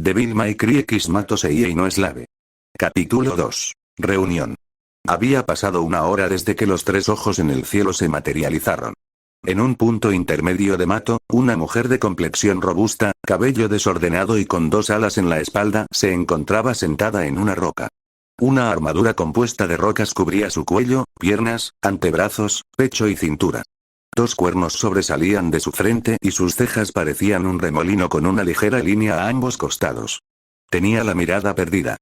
Devil May Cry X Mato Sei no Slave. Capítulo 2. Reunión. Había pasado una hora desde que los tres ojos en el cielo se materializaron. En un punto intermedio de Mato, una mujer de complexión robusta, cabello desordenado y con dos alas en la espalda, se encontraba sentada en una roca. Una armadura compuesta de rocas cubría su cuello, piernas, antebrazos, pecho y cintura. Dos cuernos sobresalían de su frente y sus cejas parecían un remolino con una ligera línea a ambos costados. Tenía la mirada perdida.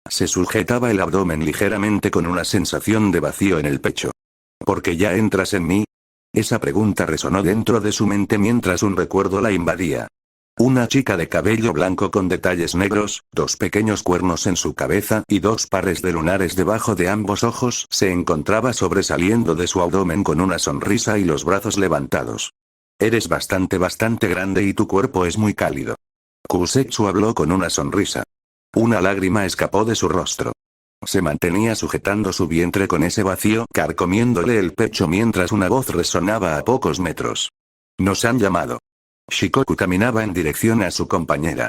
Se sujetaba el abdomen ligeramente con una sensación de vacío en el pecho. ¿Por qué ya entras en mí? Esa pregunta resonó dentro de su mente mientras un recuerdo la invadía. Una chica de cabello blanco con detalles negros, dos pequeños cuernos en su cabeza y dos pares de lunares debajo de ambos ojos se encontraba sobresaliendo de su abdomen con una sonrisa y los brazos levantados. Eres bastante grande y tu cuerpo es muy cálido. Kusetsu habló con una sonrisa. Una lágrima escapó de su rostro. Se mantenía sujetando su vientre con ese vacío carcomiéndole el pecho mientras una voz resonaba a pocos metros. Nos han llamado. Shikoku caminaba en dirección a su compañera.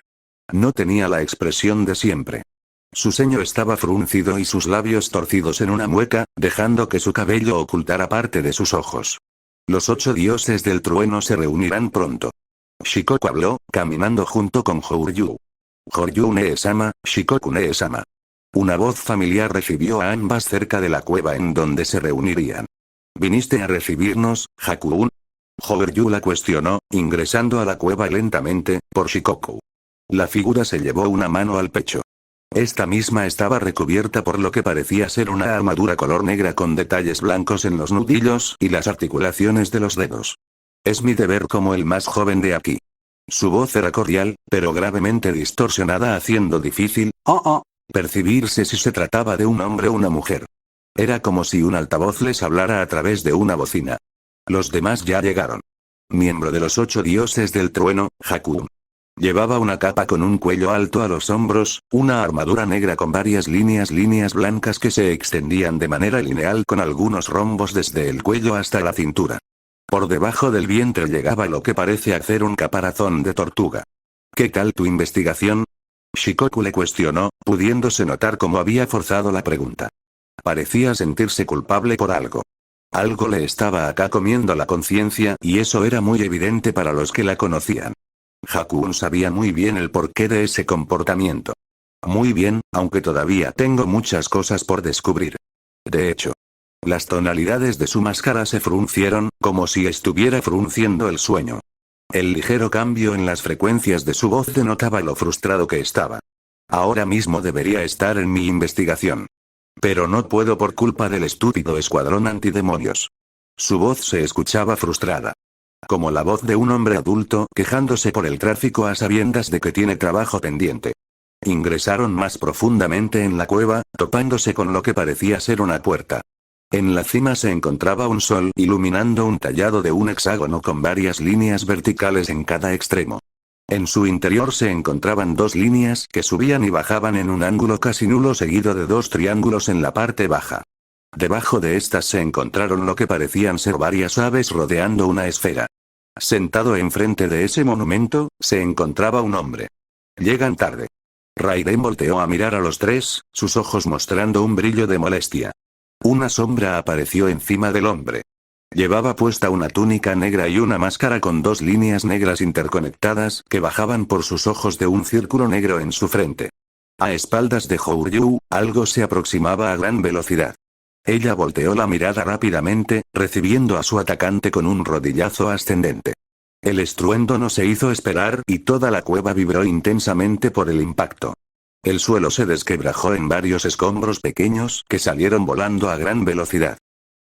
No tenía la expresión de siempre. Su ceño estaba fruncido y sus labios torcidos en una mueca, dejando que su cabello ocultara parte de sus ojos. Los 8 dioses del trueno se reunirán pronto. Shikoku habló, caminando junto con Houryu. Houryu Nee-sama, Shikoku Nee-sama. Una voz familiar recibió a ambas cerca de la cueva en donde se reunirían. ¿Viniste a recibirnos, Haku-un? Houryu la cuestionó, ingresando a la cueva lentamente, por Shikoku. La figura se llevó una mano al pecho. Esta misma estaba recubierta por lo que parecía ser una armadura color negra con detalles blancos en los nudillos y las articulaciones de los dedos. Es mi deber como el más joven de aquí. Su voz era cordial, pero gravemente distorsionada haciendo difícil, percibirse si se trataba de un hombre o una mujer. Era como si un altavoz les hablara a través de una bocina. Los demás ya llegaron. Miembro de los 8 dioses del trueno, Haku. Llevaba una capa con un cuello alto a los hombros, una armadura negra con varias líneas blancas que se extendían de manera lineal con algunos rombos desde el cuello hasta la cintura. Por debajo del vientre llegaba lo que parece hacer un caparazón de tortuga. ¿Qué tal tu investigación? Shikoku le cuestionó, pudiéndose notar cómo había forzado la pregunta. Parecía sentirse culpable por algo. Algo le estaba acá comiendo la conciencia y eso era muy evidente para los que la conocían. Haku-un sabía muy bien el porqué de ese comportamiento. Muy bien, aunque todavía tengo muchas cosas por descubrir. De hecho, las tonalidades de su máscara se fruncieron, como si estuviera frunciendo el sueño. El ligero cambio en las frecuencias de su voz denotaba lo frustrado que estaba. Ahora mismo debería estar en mi investigación. Pero no puedo por culpa del estúpido escuadrón antidemonios. Su voz se escuchaba frustrada. Como la voz de un hombre adulto quejándose por el tráfico a sabiendas de que tiene trabajo pendiente. Ingresaron más profundamente en la cueva, topándose con lo que parecía ser una puerta. En la cima se encontraba un sol iluminando un tallado de un hexágono con varias líneas verticales en cada extremo. En su interior se encontraban dos líneas que subían y bajaban en un ángulo casi nulo seguido de dos triángulos en la parte baja. Debajo de estas se encontraron lo que parecían ser varias aves rodeando una esfera. Sentado enfrente de ese monumento, se encontraba un hombre. Llegan tarde. Raiden volteó a mirar a los tres, sus ojos mostrando un brillo de molestia. Una sombra apareció encima del hombre. Llevaba puesta una túnica negra y una máscara con dos líneas negras interconectadas que bajaban por sus ojos de un círculo negro en su frente. A espaldas de Houryu, algo se aproximaba a gran velocidad. Ella volteó la mirada rápidamente, recibiendo a su atacante con un rodillazo ascendente. El estruendo no se hizo esperar y toda la cueva vibró intensamente por el impacto. El suelo se desquebrajó en varios escombros pequeños que salieron volando a gran velocidad.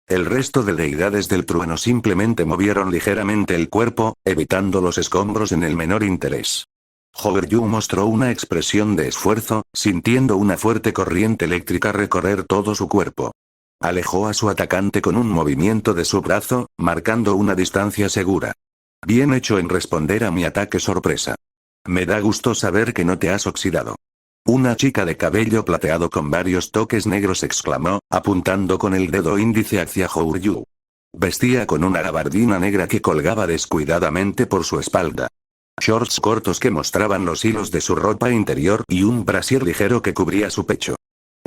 El resto de deidades del trueno simplemente movieron ligeramente el cuerpo, evitando los escombros en el menor interés. Houryu mostró una expresión de esfuerzo, sintiendo una fuerte corriente eléctrica recorrer todo su cuerpo. Alejó a su atacante con un movimiento de su brazo, marcando una distancia segura. Bien hecho en responder a mi ataque sorpresa. Me da gusto saber que no te has oxidado. Una chica de cabello plateado con varios toques negros exclamó, apuntando con el dedo índice hacia Houryu. Vestía con una gabardina negra que colgaba descuidadamente por su espalda. shorts cortos que mostraban los hilos de su ropa interior y un brasier ligero que cubría su pecho.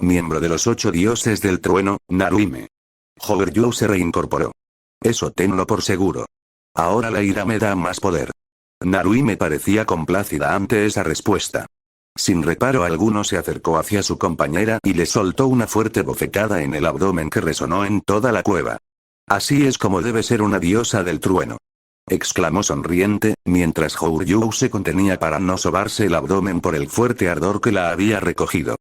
Miembro de los 8 dioses del trueno, Naruhime. Houryu se reincorporó. Eso tenlo por seguro. Ahora la ira me da más poder. Naruhime parecía complacida ante esa respuesta. Sin reparo alguno se acercó hacia su compañera y le soltó una fuerte bofetada en el abdomen que resonó en toda la cueva. Así es como debe ser una diosa del trueno. Exclamó sonriente, mientras Houryu se contenía para no sobarse el abdomen por el fuerte ardor que la había recogido.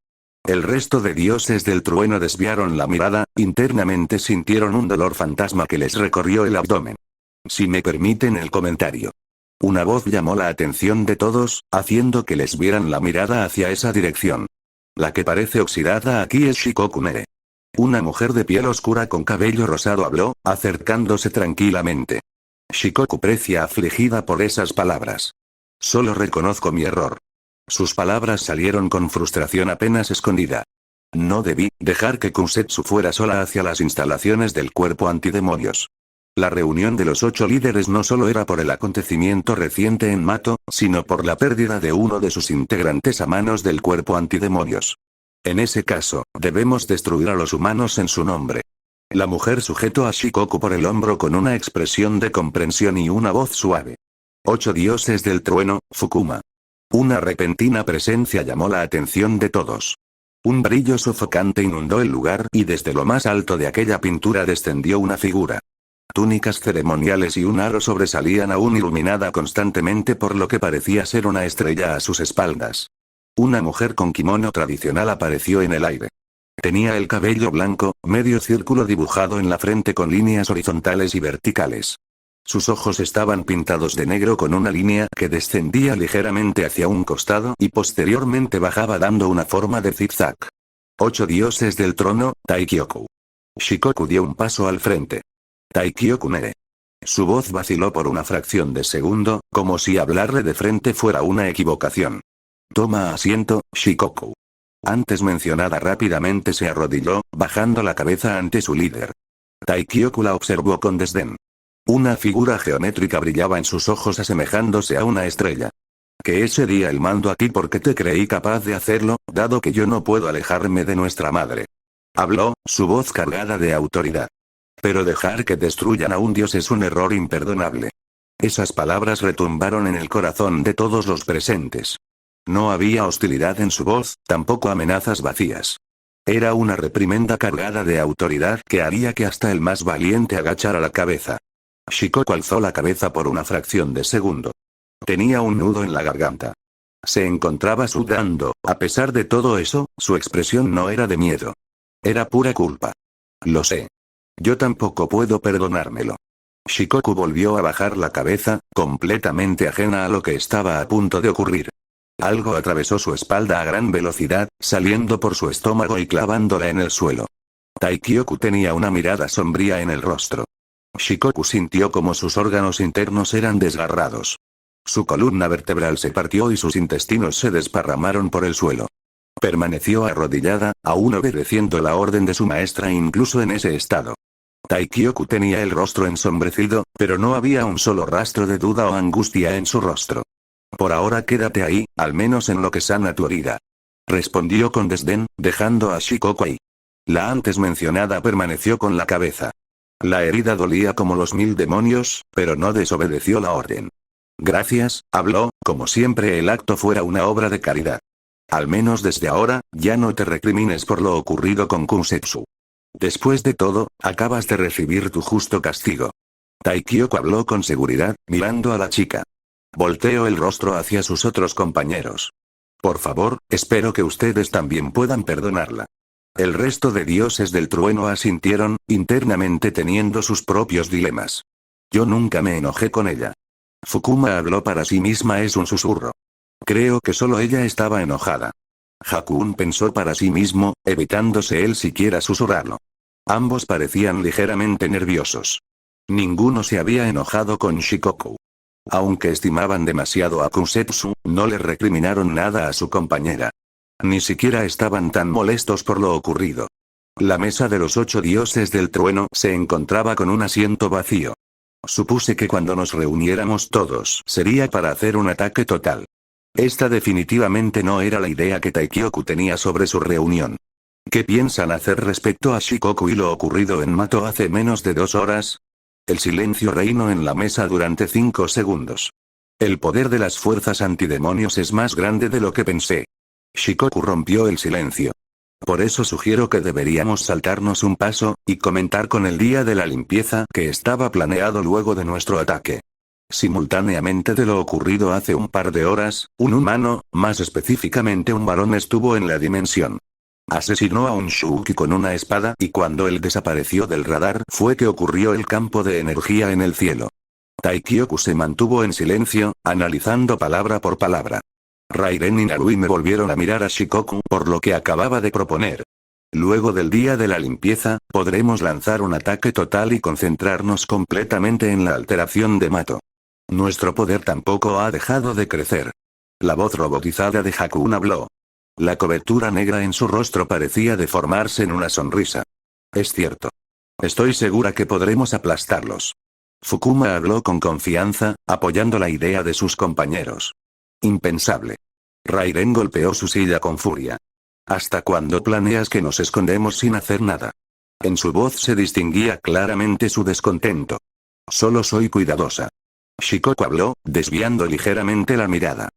El resto de dioses del trueno desviaron la mirada, internamente sintieron un dolor fantasma que les recorrió el abdomen. Si me permiten el comentario. Una voz llamó la atención de todos, haciendo que les vieran la mirada hacia esa dirección. La que parece oxidada aquí es Shikoku Mere. Una mujer de piel oscura con cabello rosado habló, acercándose tranquilamente. Shikoku parecía afligida por esas palabras. Solo reconozco mi error. Sus palabras salieron con frustración apenas escondida. No debí dejar que Kusetsu fuera sola hacia las instalaciones del cuerpo antidemonios. La reunión de los 8 líderes no solo era por el acontecimiento reciente en Mato, sino por la pérdida de uno de sus integrantes a manos del cuerpo antidemonios. En ese caso, debemos destruir a los humanos en su nombre. La mujer sujetó a Shikoku por el hombro con una expresión de comprensión y una voz suave. 8 dioses del trueno, Fukuma. Una repentina presencia llamó la atención de todos. Un brillo sofocante inundó el lugar y desde lo más alto de aquella pintura descendió una figura. Túnicas ceremoniales y un aro sobresalían aún iluminada constantemente por lo que parecía ser una estrella a sus espaldas. Una mujer con kimono tradicional apareció en el aire. Tenía el cabello blanco, medio círculo dibujado en la frente con líneas horizontales y verticales. Sus ojos estaban pintados de negro con una línea que descendía ligeramente hacia un costado y posteriormente bajaba dando una forma de zigzag. 8 dioses del trono, Taikyoku. Shikoku dio un paso al frente. Taikyoku Mere. Su voz vaciló por una fracción de segundo, como si hablarle de frente fuera una equivocación. Toma asiento, Shikoku. Antes mencionada rápidamente se arrodilló, bajando la cabeza ante su líder. Taikyoku la observó con desdén. Una figura geométrica brillaba en sus ojos asemejándose a una estrella. Que ese día el mando aquí porque te creí capaz de hacerlo, dado que yo no puedo alejarme de nuestra madre. Habló, su voz cargada de autoridad. Pero dejar que destruyan a un dios es un error imperdonable. Esas palabras retumbaron en el corazón de todos los presentes. No había hostilidad en su voz, tampoco amenazas vacías. Era una reprimenda cargada de autoridad que haría que hasta el más valiente agachara la cabeza. Shikoku alzó la cabeza por una fracción de segundo. Tenía un nudo en la garganta. Se encontraba sudando, a pesar de todo eso, su expresión no era de miedo. Era pura culpa. Lo sé. Yo tampoco puedo perdonármelo. Shikoku volvió a bajar la cabeza, completamente ajena a lo que estaba a punto de ocurrir. Algo atravesó su espalda a gran velocidad, saliendo por su estómago y clavándola en el suelo. Taikyoku tenía una mirada sombría en el rostro. Shikoku sintió como sus órganos internos eran desgarrados. Su columna vertebral se partió y sus intestinos se desparramaron por el suelo. Permaneció arrodillada, aún obedeciendo la orden de su maestra incluso en ese estado. Taikyoku tenía el rostro ensombrecido, pero no había un solo rastro de duda o angustia en su rostro. Por ahora quédate ahí, al menos en lo que sana tu herida. Respondió con desdén, dejando a Shikoku ahí. La antes mencionada permaneció con la cabeza. La herida dolía como los 1000 demonios, pero no desobedeció la orden. Gracias, habló, como siempre el acto fuera una obra de caridad. Al menos desde ahora, ya no te recrimines por lo ocurrido con Kusetsu. Después de todo, acabas de recibir tu justo castigo. Taikyoku habló con seguridad, mirando a la chica. Volteó el rostro hacia sus otros compañeros. Por favor, espero que ustedes también puedan perdonarla. El resto de dioses del trueno asintieron, internamente teniendo sus propios dilemas. Yo nunca me enojé con ella. Fukuma habló para sí misma, es un susurro. Creo que solo ella estaba enojada. Hakun pensó para sí mismo, evitándose él siquiera susurrarlo. Ambos parecían ligeramente nerviosos. Ninguno se había enojado con Shikoku. Aunque estimaban demasiado a Kusetsu, no le recriminaron nada a su compañera. Ni siquiera estaban tan molestos por lo ocurrido. La mesa de los 8 dioses del trueno se encontraba con un asiento vacío. Supuse que cuando nos reuniéramos todos sería para hacer un ataque total. Esta definitivamente no era la idea que Taikyoku tenía sobre su reunión. ¿Qué piensan hacer respecto a Shikoku y lo ocurrido en Mato hace menos de 2 horas? El silencio reinó en la mesa durante 5 segundos. El poder de las fuerzas antidemonios es más grande de lo que pensé. Shikoku rompió el silencio. Por eso sugiero que deberíamos saltarnos un paso, y comentar con el día de la limpieza que estaba planeado luego de nuestro ataque. Simultáneamente de lo ocurrido hace un par de horas, un humano, más específicamente un varón estuvo en la dimensión. Asesinó a un Shuuki con una espada y cuando él desapareció del radar fue que ocurrió el campo de energía en el cielo. Taikyoku se mantuvo en silencio, analizando palabra por palabra. Rairen y Narui me volvieron a mirar a Shikoku por lo que acababa de proponer. Luego del día de la limpieza, podremos lanzar un ataque total y concentrarnos completamente en la alteración de Mato. Nuestro poder tampoco ha dejado de crecer. La voz robotizada de Hakun habló. La cobertura negra en su rostro parecía deformarse en una sonrisa. Es cierto. Estoy segura que podremos aplastarlos. Fukuma habló con confianza, apoyando la idea de sus compañeros. Impensable. Rairen golpeó su silla con furia. ¿Hasta cuándo planeas que nos escondemos sin hacer nada? En su voz se distinguía claramente su descontento. Solo soy cuidadosa. Shikoku habló, desviando ligeramente la mirada.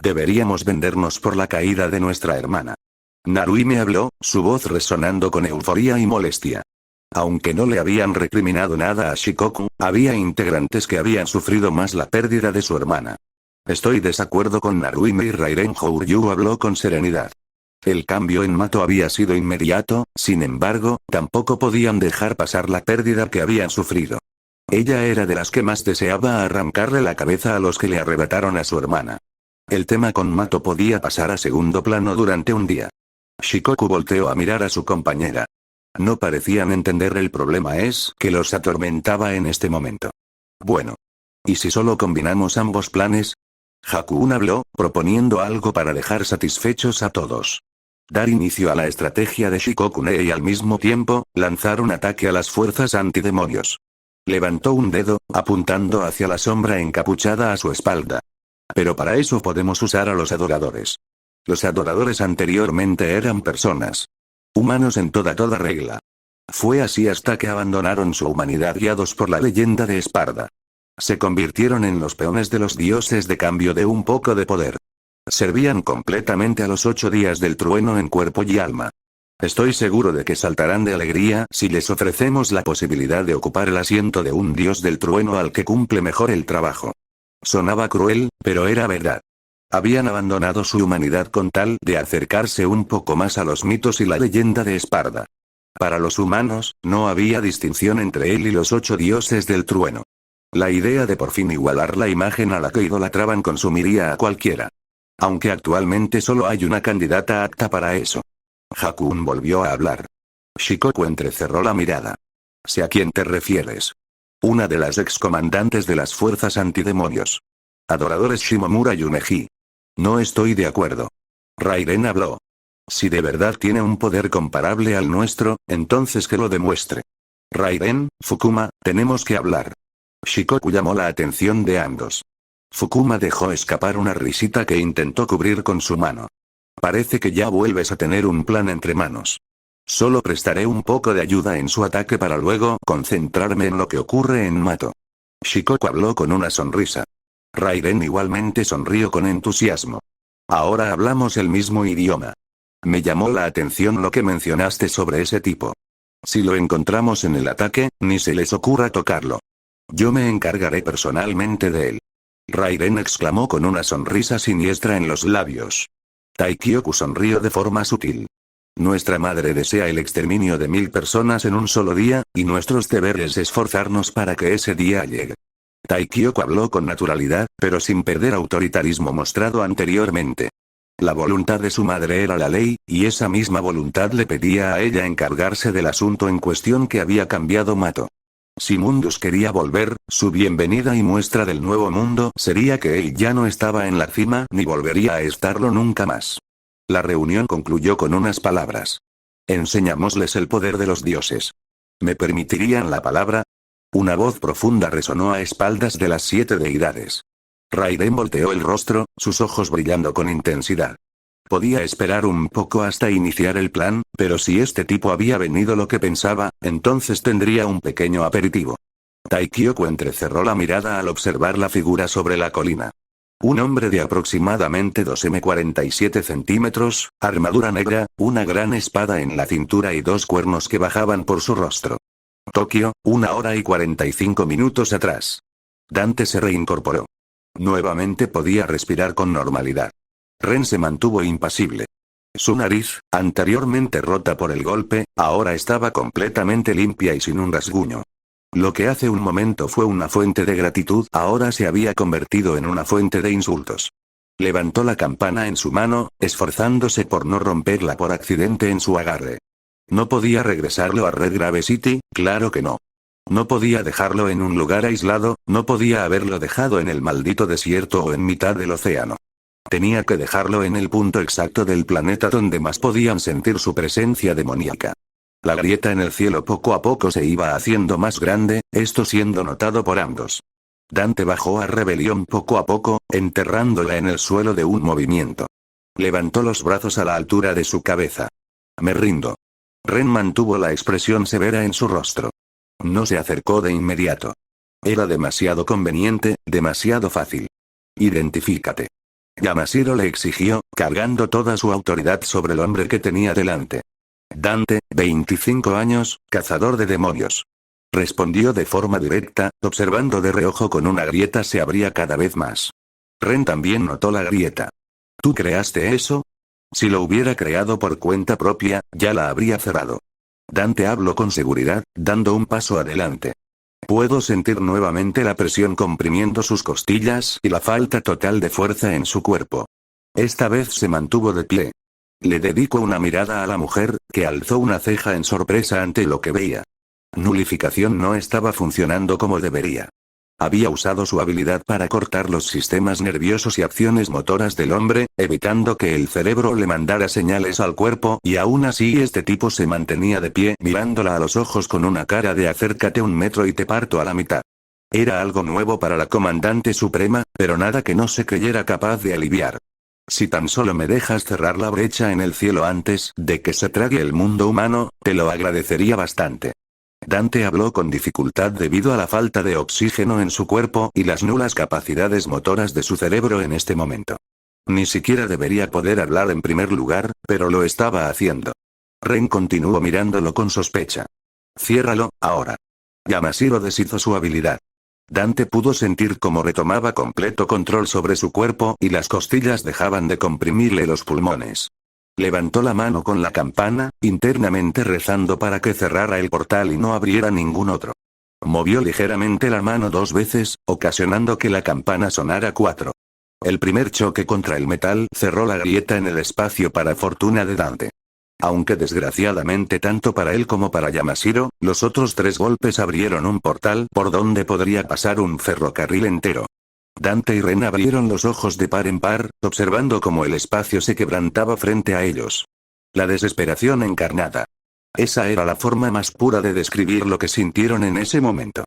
Deberíamos vendernos por la caída de nuestra hermana. Narui me habló, su voz resonando con euforia y molestia. Aunque no le habían recriminado nada a Shikoku, había integrantes que habían sufrido más la pérdida de su hermana. Estoy desacuerdo con Naruime y Rairen. Houryu habló con serenidad. El cambio en Mato había sido inmediato, sin embargo, tampoco podían dejar pasar la pérdida que habían sufrido. Ella era de las que más deseaba arrancarle la cabeza a los que le arrebataron a su hermana. El tema con Mato podía pasar a segundo plano durante un día. Shikoku volteó a mirar a su compañera. No parecían entender el problema que los atormentaba en este momento. Bueno. ¿Y si solo combinamos ambos planes? Hakun habló, proponiendo algo para dejar satisfechos a todos. Dar inicio a la estrategia de Shikokune y al mismo tiempo, lanzar un ataque a las fuerzas antidemonios. Levantó un dedo, apuntando hacia la sombra encapuchada a su espalda. Pero para eso podemos usar a los adoradores. Los adoradores anteriormente eran personas. Humanos en toda regla. Fue así hasta que abandonaron su humanidad guiados por la leyenda de Esparda. Se convirtieron en los peones de los dioses de cambio de un poco de poder. Servían completamente a los 8 días del trueno en cuerpo y alma. Estoy seguro de que saltarán de alegría si les ofrecemos la posibilidad de ocupar el asiento de un dios del trueno al que cumple mejor el trabajo. Sonaba cruel, pero era verdad. Habían abandonado su humanidad con tal de acercarse un poco más a los mitos y la leyenda de Esparda. Para los humanos, no había distinción entre él y los 8 dioses del trueno. La idea de por fin igualar la imagen a la que idolatraban consumiría a cualquiera. Aunque actualmente solo hay una candidata apta para eso. Hakun volvió a hablar. Shikoku entrecerró la mirada. Sé a quién te refieres. Una de las excomandantes de las fuerzas antidemonios. Adoradores Shimomura Yumeji. No estoy de acuerdo. Rairen habló. Si de verdad tiene un poder comparable al nuestro, entonces que lo demuestre. Rairen, Fukuma, tenemos que hablar. Shikoku llamó la atención de ambos. Fukuma dejó escapar una risita que intentó cubrir con su mano. Parece que ya vuelves a tener un plan entre manos. Solo prestaré un poco de ayuda en su ataque para luego concentrarme en lo que ocurre en Mato. Shikoku habló con una sonrisa. Rairen igualmente sonrió con entusiasmo. Ahora hablamos el mismo idioma. Me llamó la atención lo que mencionaste sobre ese tipo. Si lo encontramos en el ataque, ni se les ocurra tocarlo. Yo me encargaré personalmente de él. Rairen exclamó con una sonrisa siniestra en los labios. Taikyoku sonrió de forma sutil. Nuestra madre desea el exterminio de 1000 personas en un solo día, y nuestros deberes es esforzarnos para que ese día llegue. Taikyoku habló con naturalidad, pero sin perder autoritarismo mostrado anteriormente. La voluntad de su madre era la ley, y esa misma voluntad le pedía a ella encargarse del asunto en cuestión que había cambiado Mato. Si Mundus quería volver, su bienvenida y muestra del nuevo mundo sería que él ya no estaba en la cima ni volvería a estarlo nunca más. La reunión concluyó con unas palabras. Enseñámosles el poder de los dioses. ¿Me permitirían la palabra? Una voz profunda resonó a espaldas de las 7 deidades. Raiden volteó el rostro, sus ojos brillando con intensidad. Podía esperar un poco hasta iniciar el plan, pero si este tipo había venido lo que pensaba, entonces tendría un pequeño aperitivo. Taikyoku entrecerró la mirada al observar la figura sobre la colina. Un hombre de aproximadamente 2,47 centímetros, armadura negra, una gran espada en la cintura y 2 cuernos que bajaban por su rostro. Tokio, 1 hora y 45 minutos atrás. Dante se reincorporó. Nuevamente podía respirar con normalidad. Ren se mantuvo impasible. Su nariz, anteriormente rota por el golpe, ahora estaba completamente limpia y sin un rasguño. Lo que hace un momento fue una fuente de gratitud, ahora se había convertido en una fuente de insultos. Levantó la campana en su mano, esforzándose por no romperla por accidente en su agarre. ¿No podía regresarlo a Red Grave City? Claro que no. No podía dejarlo en un lugar aislado, no podía haberlo dejado en el maldito desierto o en mitad del océano. Tenía que dejarlo en el punto exacto del planeta donde más podían sentir su presencia demoníaca. La grieta en el cielo poco a poco se iba haciendo más grande, esto siendo notado por ambos. Dante bajó a Rebelión poco a poco, enterrándola en el suelo de un movimiento. Levantó los brazos a la altura de su cabeza. Me rindo. Ren mantuvo la expresión severa en su rostro. No se acercó de inmediato. Era demasiado conveniente, demasiado fácil. Identifícate. Yamashiro le exigió, cargando toda su autoridad sobre el hombre que tenía delante. Dante, 25 años, cazador de demonios. Respondió de forma directa, observando de reojo con una grieta se abría cada vez más. Ren también notó la grieta. ¿Tú creaste eso? Si lo hubiera creado por cuenta propia, ya la habría cerrado. Dante habló con seguridad, dando un paso adelante. Puedo sentir nuevamente la presión comprimiendo sus costillas y la falta total de fuerza en su cuerpo. Esta vez se mantuvo de pie. Le dedicó una mirada a la mujer, que alzó una ceja en sorpresa ante lo que veía. Nulificación no estaba funcionando como debería. Había usado su habilidad para cortar los sistemas nerviosos y acciones motoras del hombre, evitando que el cerebro le mandara señales al cuerpo, y aún así este tipo se mantenía de pie mirándola a los ojos con una cara de acércate 1 metro y te parto a la mitad. Era algo nuevo para la comandante suprema, pero nada que no se creyera capaz de aliviar. Si tan solo me dejas cerrar la brecha en el cielo antes de que se trague el mundo humano, te lo agradecería bastante. Dante habló con dificultad debido a la falta de oxígeno en su cuerpo y las nulas capacidades motoras de su cerebro en este momento. Ni siquiera debería poder hablar en primer lugar, pero lo estaba haciendo. Ren continuó mirándolo con sospecha. Ciérralo, ahora. Yamashiro deshizo su habilidad. Dante pudo sentir cómo retomaba completo control sobre su cuerpo y las costillas dejaban de comprimirle los pulmones. Levantó la mano con la campana, internamente rezando para que cerrara el portal y no abriera ningún otro. Movió ligeramente la mano 2 veces, ocasionando que la campana sonara 4. El primer choque contra el metal cerró la grieta en el espacio para fortuna de Dante. Aunque desgraciadamente tanto para él como para Yamashiro, los otros 3 golpes abrieron un portal por donde podría pasar un ferrocarril entero. Dante y Ren abrieron los ojos de par en par, observando cómo el espacio se quebrantaba frente a ellos. La desesperación encarnada. Esa era la forma más pura de describir lo que sintieron en ese momento.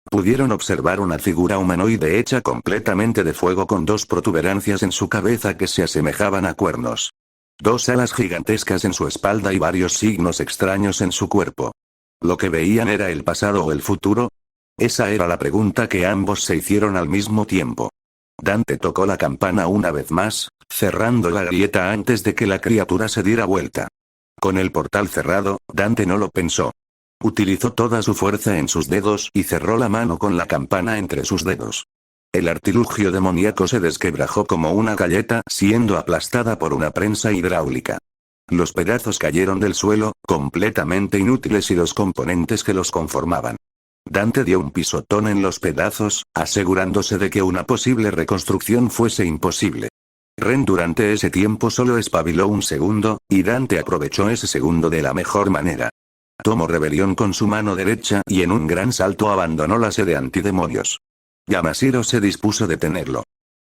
Pudieron observar una figura humanoide hecha completamente de fuego con 2 protuberancias en su cabeza que se asemejaban a cuernos. 2 alas gigantescas en su espalda y varios signos extraños en su cuerpo. ¿Lo que veían era el pasado o el futuro? Esa era la pregunta que ambos se hicieron al mismo tiempo. Dante tocó la campana una vez más, cerrando la grieta antes de que la criatura se diera vuelta. Con el portal cerrado, Dante no lo pensó. Utilizó toda su fuerza en sus dedos y cerró la mano con la campana entre sus dedos. El artilugio demoníaco se desquebrajó como una galleta, siendo aplastada por una prensa hidráulica. Los pedazos cayeron del suelo, completamente inútiles y los componentes que los conformaban. Dante dio un pisotón en los pedazos, asegurándose de que una posible reconstrucción fuese imposible. Ren durante ese tiempo solo espabiló un segundo, y Dante aprovechó ese segundo de la mejor manera. Tomó Rebelión con su mano derecha y en un gran salto abandonó la sede antidemonios. Yamashiro se dispuso a detenerlo.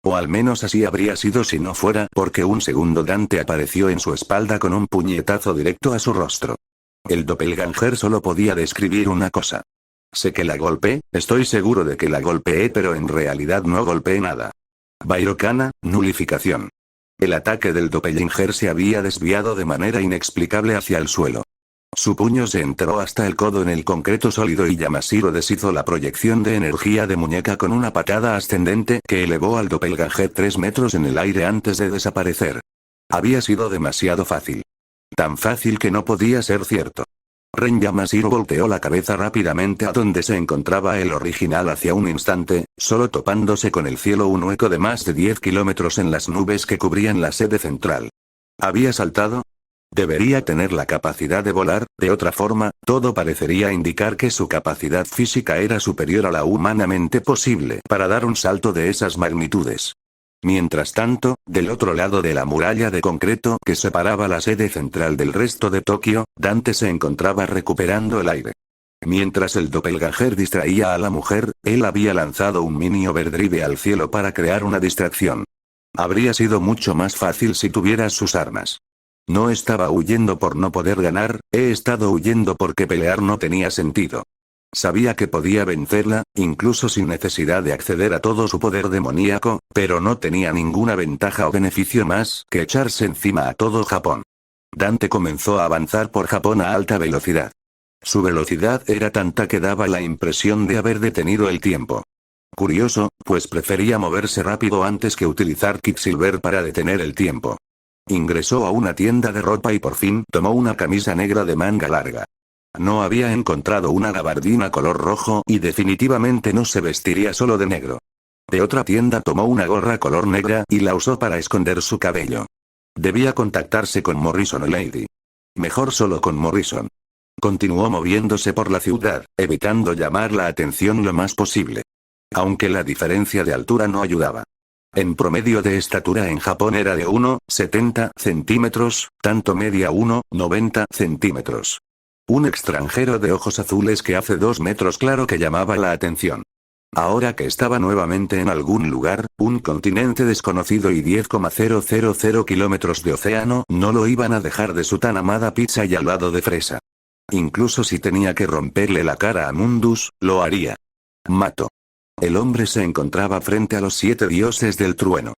O al menos así habría sido si no fuera porque un segundo Dante apareció en su espalda con un puñetazo directo a su rostro. El doppelganger solo podía describir una cosa. Sé que la golpeé, estoy seguro de que la golpeé, pero en realidad no golpeé nada. Bairokana, nulificación. El ataque del doppelganger se había desviado de manera inexplicable hacia el suelo. Su puño se entró hasta el codo en el concreto sólido y Yamashiro deshizo la proyección de energía de muñeca con una patada ascendente que elevó al doppelganger 3 metros en el aire antes de desaparecer. Había sido demasiado fácil. Tan fácil que no podía ser cierto. Ren Yamashiro volteó la cabeza rápidamente a donde se encontraba el original hacia un instante, solo topándose con el cielo un hueco de más de 10 kilómetros en las nubes que cubrían la sede central. ¿Había saltado? Debería tener la capacidad de volar, de otra forma, todo parecería indicar que su capacidad física era superior a la humanamente posible para dar un salto de esas magnitudes. Mientras tanto, del otro lado de la muralla de concreto que separaba la sede central del resto de Tokio, Dante se encontraba recuperando el aire. Mientras el doppelganger distraía a la mujer, él había lanzado un mini overdrive al cielo para crear una distracción. Habría sido mucho más fácil si tuvieras sus armas. No estaba huyendo por no poder ganar, he estado huyendo porque pelear no tenía sentido. Sabía que podía vencerla, incluso sin necesidad de acceder a todo su poder demoníaco, pero no tenía ninguna ventaja o beneficio más que echarse encima a todo Japón. Dante comenzó a avanzar por Japón a alta velocidad. Su velocidad era tanta que daba la impresión de haber detenido el tiempo. Curioso, pues prefería moverse rápido antes que utilizar Quicksilver para detener el tiempo. Ingresó a una tienda de ropa y por fin tomó una camisa negra de manga larga. No había encontrado una gabardina color rojo y definitivamente no se vestiría solo de negro. De otra tienda tomó una gorra color negra y la usó para esconder su cabello. Debía contactarse con Morrison o Lady. Mejor solo con Morrison. Continuó moviéndose por la ciudad, evitando llamar la atención lo más posible. Aunque la diferencia de altura no ayudaba. En promedio de estatura en Japón era de 1,70 centímetros, tanto media 1,90 centímetros. Un extranjero de ojos azules que hace 2 metros claro que llamaba la atención. Ahora que estaba nuevamente en algún lugar, un continente desconocido y 10,000 kilómetros de océano no lo iban a dejar de su tan amada pizza y helado de fresa. Incluso si tenía que romperle la cara a Mundus, lo haría. Mato. El hombre se encontraba frente a los 7 dioses del trueno.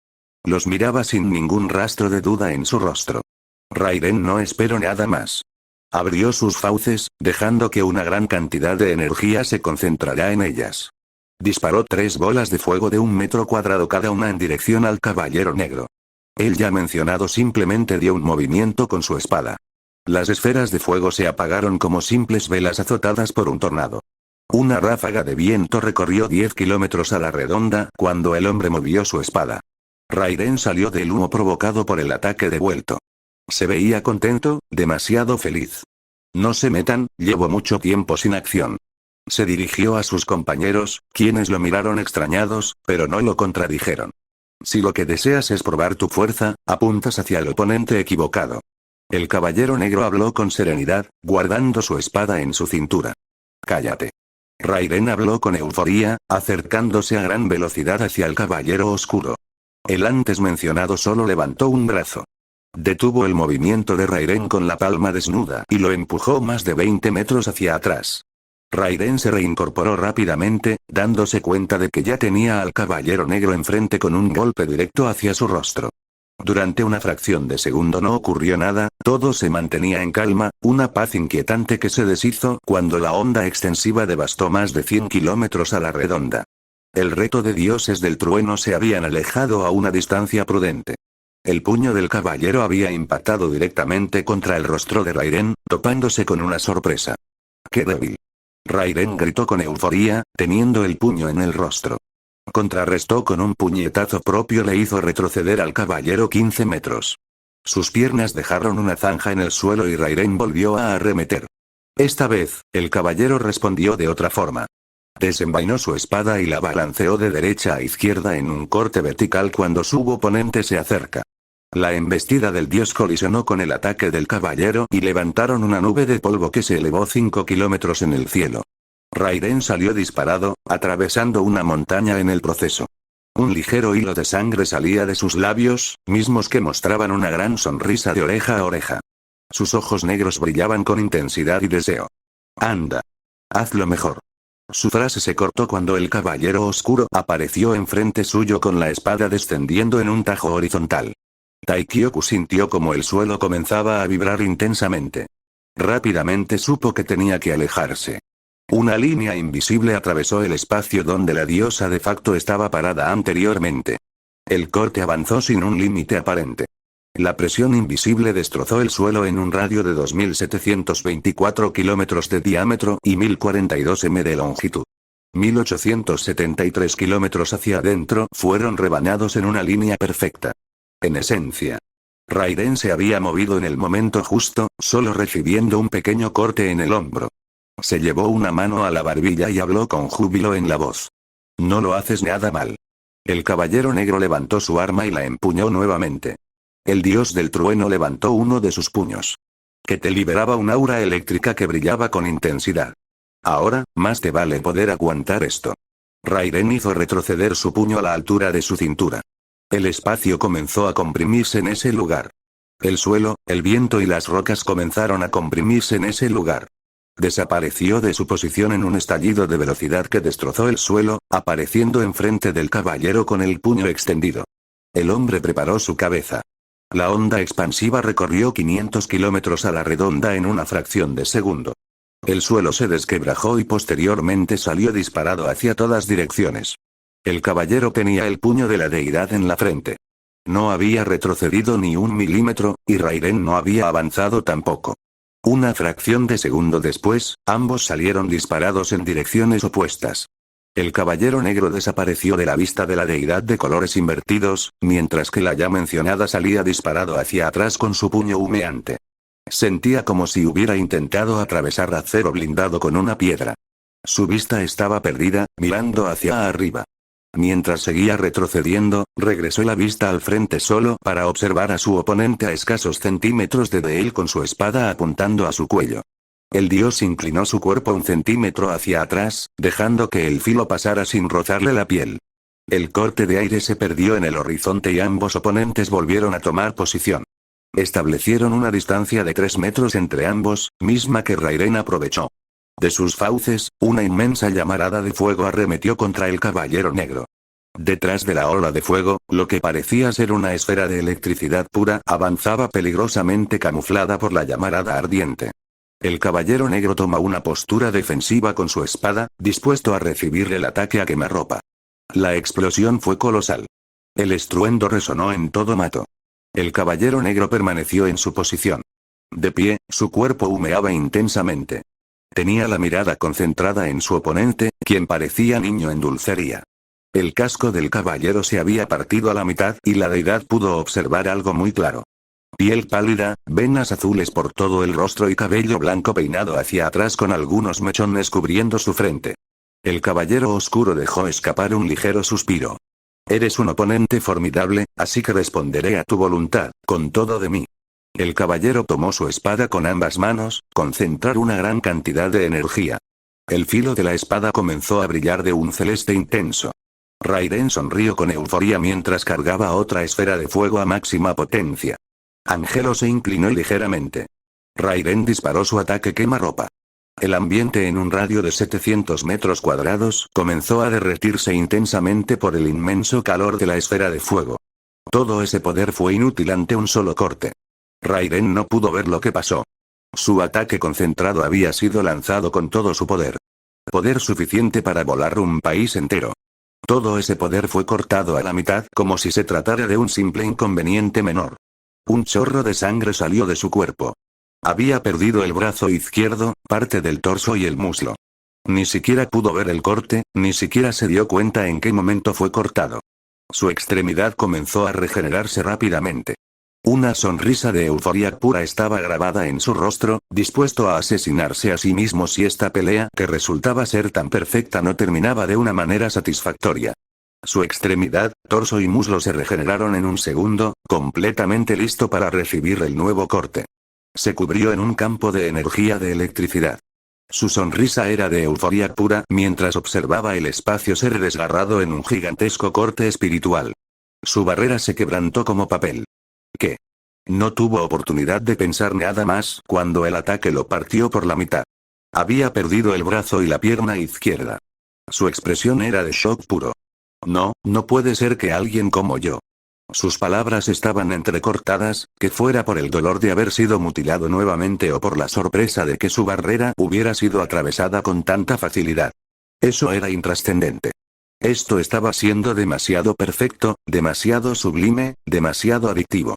Los miraba sin ningún rastro de duda en su rostro. Raiden no esperó nada más. Abrió sus fauces, dejando que una gran cantidad de energía se concentrara en ellas. Disparó 3 bolas de fuego de 1 metro cuadrado cada una en dirección al caballero negro. El ya mencionado simplemente dio un movimiento con su espada. Las esferas de fuego se apagaron como simples velas azotadas por un tornado. Una ráfaga de viento recorrió 10 kilómetros a la redonda cuando el hombre movió su espada. Raiden salió del humo provocado por el ataque devuelto. Se veía contento, demasiado feliz. No se metan, llevo mucho tiempo sin acción. Se dirigió a sus compañeros, quienes lo miraron extrañados, pero no lo contradijeron. Si lo que deseas es probar tu fuerza, apuntas hacia el oponente equivocado. El caballero negro habló con serenidad, guardando su espada en su cintura. Cállate. Raiden habló con euforía, acercándose a gran velocidad hacia el caballero oscuro. El antes mencionado solo levantó un brazo. Detuvo el movimiento de Raiden con la palma desnuda y lo empujó más de 20 metros hacia atrás. Raiden se reincorporó rápidamente, dándose cuenta de que ya tenía al caballero negro enfrente con un golpe directo hacia su rostro. Durante una fracción de segundo no ocurrió nada, todo se mantenía en calma, una paz inquietante que se deshizo cuando la onda extensiva devastó más de 100 kilómetros a la redonda. El resto de dioses del trueno se habían alejado a una distancia prudente. El puño del caballero había impactado directamente contra el rostro de Raiden, topándose con una sorpresa. ¡Qué débil! Raiden gritó con euforía, teniendo el puño en el rostro. Contrarrestó con un puñetazo propio, le hizo retroceder al caballero 15 metros. Sus piernas dejaron una zanja en el suelo y Raiden volvió a arremeter. Esta vez, el caballero respondió de otra forma. Desenvainó su espada y la balanceó de derecha a izquierda en un corte vertical cuando su oponente se acerca. La embestida del dios colisionó con el ataque del caballero y levantaron una nube de polvo que se elevó 5 kilómetros en el cielo. Raiden salió disparado, atravesando una montaña en el proceso. Un ligero hilo de sangre salía de sus labios, mismos que mostraban una gran sonrisa de oreja a oreja. Sus ojos negros brillaban con intensidad y deseo. Anda. Hazlo mejor. Su frase se cortó cuando el caballero oscuro apareció enfrente suyo con la espada descendiendo en un tajo horizontal. Taikyoku sintió como el suelo comenzaba a vibrar intensamente. Rápidamente supo que tenía que alejarse. Una línea invisible atravesó el espacio donde la diosa de facto estaba parada anteriormente. El corte avanzó sin un límite aparente. La presión invisible destrozó el suelo en un radio de 2724 kilómetros de diámetro y 1042 m de longitud. 1873 kilómetros hacia adentro fueron rebanados en una línea perfecta. En esencia, Raiden se había movido en el momento justo, solo recibiendo un pequeño corte en el hombro. Se llevó una mano a la barbilla y habló con júbilo en la voz. No lo haces nada mal. El caballero negro levantó su arma y la empuñó nuevamente. El dios del trueno levantó uno de sus puños. Que te liberaba un aura eléctrica que brillaba con intensidad. Ahora, más te vale poder aguantar esto. Raiden hizo retroceder su puño a la altura de su cintura. El espacio comenzó a comprimirse en ese lugar. El suelo, el viento y las rocas comenzaron a comprimirse en ese lugar. Desapareció de su posición en un estallido de velocidad que destrozó el suelo, apareciendo enfrente del caballero con el puño extendido. El hombre preparó su cabeza. La onda expansiva recorrió 500 kilómetros a la redonda en una fracción de segundo. El suelo se desquebrajó y posteriormente salió disparado hacia todas direcciones. El caballero tenía el puño de la deidad en la frente. No había retrocedido ni un milímetro, y Raiden no había avanzado tampoco. Una fracción de segundo después, ambos salieron disparados en direcciones opuestas. El caballero negro desapareció de la vista de la deidad de colores invertidos, mientras que la ya mencionada salía disparado hacia atrás con su puño humeante. Sentía como si hubiera intentado atravesar acero blindado con una piedra. Su vista estaba perdida, mirando hacia arriba. Mientras seguía retrocediendo, regresó la vista al frente solo para observar a su oponente a escasos centímetros de él con su espada apuntando a su cuello. El dios inclinó su cuerpo un centímetro hacia atrás, dejando que el filo pasara sin rozarle la piel. El corte de aire se perdió en el horizonte y ambos oponentes volvieron a tomar posición. Establecieron una distancia de 3 metros entre ambos, misma que Raiden aprovechó. De sus fauces, una inmensa llamarada de fuego arremetió contra el caballero negro. Detrás de la ola de fuego, lo que parecía ser una esfera de electricidad pura avanzaba peligrosamente camuflada por la llamarada ardiente. El caballero negro toma una postura defensiva con su espada, dispuesto a recibir el ataque a quemarropa. La explosión fue colosal. El estruendo resonó en todo Mato. El caballero negro permaneció en su posición. De pie, su cuerpo humeaba intensamente. Tenía la mirada concentrada en su oponente, quien parecía niño en dulcería. El casco del caballero se había partido a la mitad y la deidad pudo observar algo muy claro. Piel pálida, venas azules por todo el rostro y cabello blanco peinado hacia atrás con algunos mechones cubriendo su frente. El caballero oscuro dejó escapar un ligero suspiro. Eres un oponente formidable, así que responderé a tu voluntad, con todo de mí. El caballero tomó su espada con ambas manos, concentrar una gran cantidad de energía. El filo de la espada comenzó a brillar de un celeste intenso. Raiden sonrió con euforia mientras cargaba otra esfera de fuego a máxima potencia. Angelo se inclinó ligeramente. Raiden disparó su ataque quemarropa. El ambiente en un radio de 700 metros cuadrados comenzó a derretirse intensamente por el inmenso calor de la esfera de fuego. Todo ese poder fue inútil ante un solo corte. Raiden no pudo ver lo que pasó. Su ataque concentrado había sido lanzado con todo su poder. Poder suficiente para volar un país entero. Todo ese poder fue cortado a la mitad como si se tratara de un simple inconveniente menor. Un chorro de sangre salió de su cuerpo. Había perdido el brazo izquierdo, parte del torso y el muslo. Ni siquiera pudo ver el corte, ni siquiera se dio cuenta en qué momento fue cortado. Su extremidad comenzó a regenerarse rápidamente. Una sonrisa de euforia pura estaba grabada en su rostro, dispuesto a asesinarse a sí mismo si esta pelea que resultaba ser tan perfecta no terminaba de una manera satisfactoria. Su extremidad, torso y muslo se regeneraron en un segundo, completamente listo para recibir el nuevo corte. Se cubrió en un campo de energía de electricidad. Su sonrisa era de euforia pura mientras observaba el espacio ser desgarrado en un gigantesco corte espiritual. Su barrera se quebrantó como papel. ¿Qué? No tuvo oportunidad de pensar nada más cuando el ataque lo partió por la mitad. Había perdido el brazo y la pierna izquierda. Su expresión era de shock puro. No, no puede ser que alguien como yo. Sus palabras estaban entrecortadas, que fuera por el dolor de haber sido mutilado nuevamente o por la sorpresa de que su barrera hubiera sido atravesada con tanta facilidad. Eso era intrascendente. Esto estaba siendo demasiado perfecto, demasiado sublime, demasiado adictivo.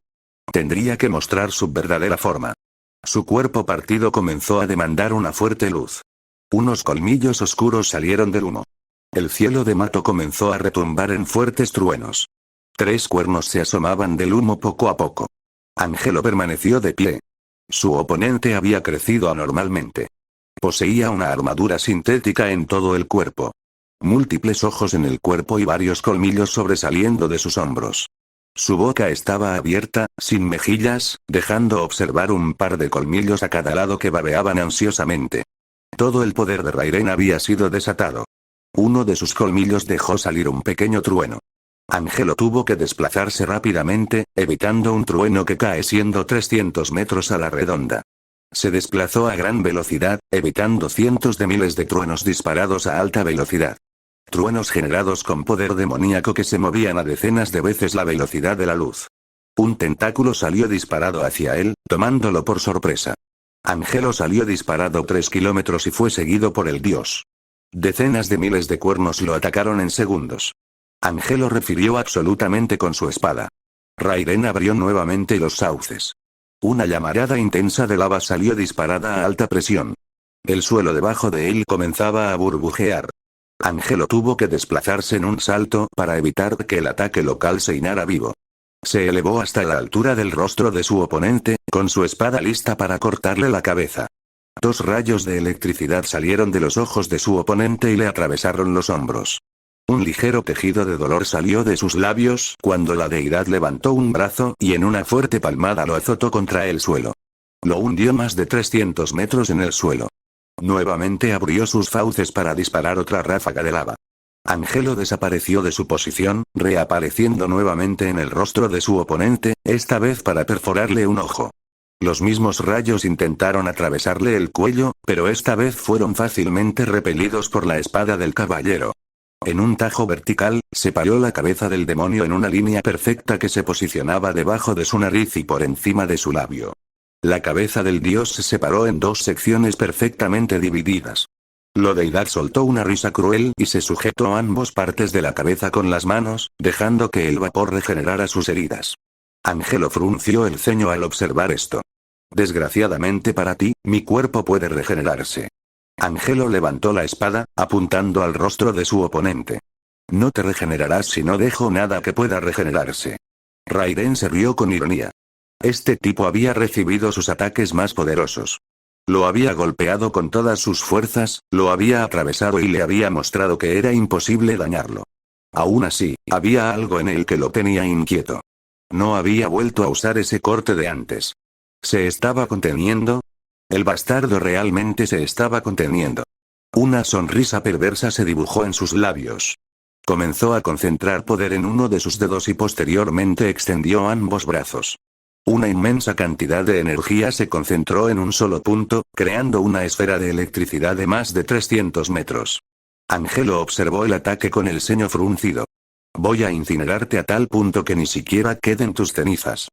Tendría que mostrar su verdadera forma. Su cuerpo partido comenzó a demandar una fuerte luz. Unos colmillos oscuros salieron del humo. El cielo de Mato comenzó a retumbar en fuertes truenos. 3 cuernos se asomaban del humo poco a poco. Angelo permaneció de pie. Su oponente había crecido anormalmente. Poseía una armadura sintética en todo el cuerpo. Múltiples ojos en el cuerpo y varios colmillos sobresaliendo de sus hombros. Su boca estaba abierta, sin mejillas, dejando observar un par de colmillos a cada lado que babeaban ansiosamente. Todo el poder de Rairen había sido desatado. Uno de sus colmillos dejó salir un pequeño trueno. Angelo tuvo que desplazarse rápidamente, evitando un trueno que cae siendo 300 metros a la redonda. Se desplazó a gran velocidad, evitando cientos de miles de truenos disparados a alta velocidad. Truenos generados con poder demoníaco que se movían a decenas de veces la velocidad de la luz. Un tentáculo salió disparado hacia él, tomándolo por sorpresa. Angelo salió disparado 3 kilómetros y fue seguido por el dios. Decenas de miles de cuernos lo atacaron en segundos. Angelo refirió absolutamente con su espada. Rairen abrió nuevamente los sauces. Una llamarada intensa de lava salió disparada a alta presión. El suelo debajo de él comenzaba a burbujear. Angelo tuvo que desplazarse en un salto para evitar que el ataque local se inara vivo. Se elevó hasta la altura del rostro de su oponente, con su espada lista para cortarle la cabeza. 2 rayos de electricidad salieron de los ojos de su oponente y le atravesaron los hombros. Un ligero quejido de dolor salió de sus labios cuando la deidad levantó un brazo y en una fuerte palmada lo azotó contra el suelo. Lo hundió más de 300 metros en el suelo. Nuevamente abrió sus fauces para disparar otra ráfaga de lava. Angelo desapareció de su posición, reapareciendo nuevamente en el rostro de su oponente, esta vez para perforarle un ojo. Los mismos rayos intentaron atravesarle el cuello, pero esta vez fueron fácilmente repelidos por la espada del caballero. En un tajo vertical, separó la cabeza del demonio en una línea perfecta que se posicionaba debajo de su nariz y por encima de su labio. La cabeza del dios se separó en 2 secciones perfectamente divididas. La deidad soltó una risa cruel y se sujetó a ambas partes de la cabeza con las manos, dejando que el vapor regenerara sus heridas. Angelo frunció el ceño al observar esto. Desgraciadamente para ti, mi cuerpo puede regenerarse. Angelo levantó la espada, apuntando al rostro de su oponente. No te regenerarás si no dejo nada que pueda regenerarse. Rairen se rió con ironía. Este tipo había recibido sus ataques más poderosos. Lo había golpeado con todas sus fuerzas, lo había atravesado y le había mostrado que era imposible dañarlo. Aún así, había algo en él que lo tenía inquieto. No había vuelto a usar ese corte de antes. ¿Se estaba conteniendo? El bastardo realmente se estaba conteniendo. Una sonrisa perversa se dibujó en sus labios. Comenzó a concentrar poder en uno de sus dedos y posteriormente extendió ambos brazos. Una inmensa cantidad de energía se concentró en un solo punto, creando una esfera de electricidad de más de 300 metros. Angelo observó el ataque con el ceño fruncido. Voy a incinerarte a tal punto que ni siquiera queden tus cenizas.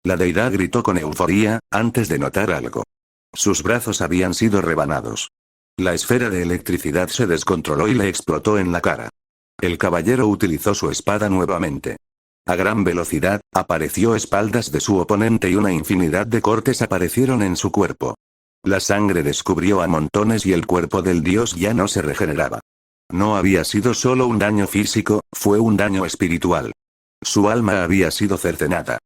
La deidad gritó con euforía, antes de notar algo. Sus brazos habían sido rebanados. La esfera de electricidad se descontroló y le explotó en la cara. El caballero utilizó su espada nuevamente. A gran velocidad, apareció a espaldas de su oponente y una infinidad de cortes aparecieron en su cuerpo. La sangre descubrió a montones y el cuerpo del dios ya no se regeneraba. No había sido solo un daño físico, fue un daño espiritual. Su alma había sido cercenada.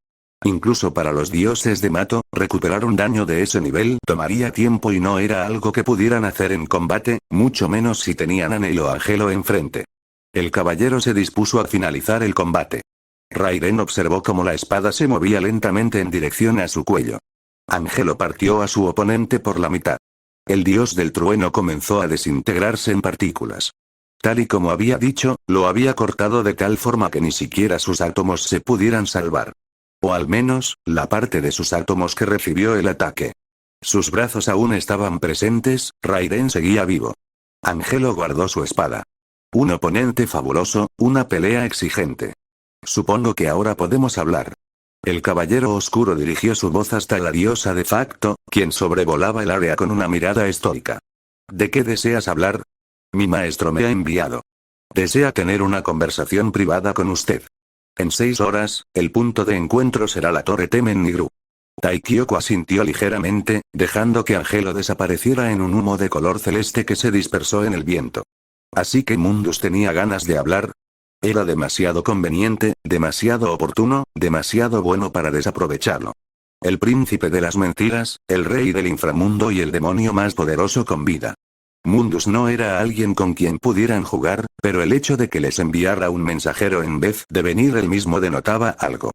Incluso para los dioses de Mato, recuperar un daño de ese nivel tomaría tiempo y no era algo que pudieran hacer en combate, mucho menos si tenían a Nelo Angelo enfrente. El caballero se dispuso a finalizar el combate. Rairen observó cómo la espada se movía lentamente en dirección a su cuello. Angelo partió a su oponente por la mitad. El dios del trueno comenzó a desintegrarse en partículas. Tal y como había dicho, lo había cortado de tal forma que ni siquiera sus átomos se pudieran salvar. O al menos, la parte de sus átomos que recibió el ataque. Sus brazos aún estaban presentes, Raiden seguía vivo. Angelo guardó su espada. Un oponente fabuloso, una pelea exigente. Supongo que ahora podemos hablar. El caballero oscuro dirigió su voz hasta la diosa de facto, quien sobrevolaba el área con una mirada estoica. ¿De qué deseas hablar? Mi maestro me ha enviado. Desea tener una conversación privada con usted. En 6 horas, el punto de encuentro será la torre Temen Nigru. Taikyoku asintió ligeramente, dejando que Angelo desapareciera en un humo de color celeste que se dispersó en el viento. Así que Mundus tenía ganas de hablar. Era demasiado conveniente, demasiado oportuno, demasiado bueno para desaprovecharlo. El príncipe de las mentiras, el rey del inframundo y el demonio más poderoso con vida. Mundus no era alguien con quien pudieran jugar, pero el hecho de que les enviara un mensajero en vez de venir él mismo denotaba algo.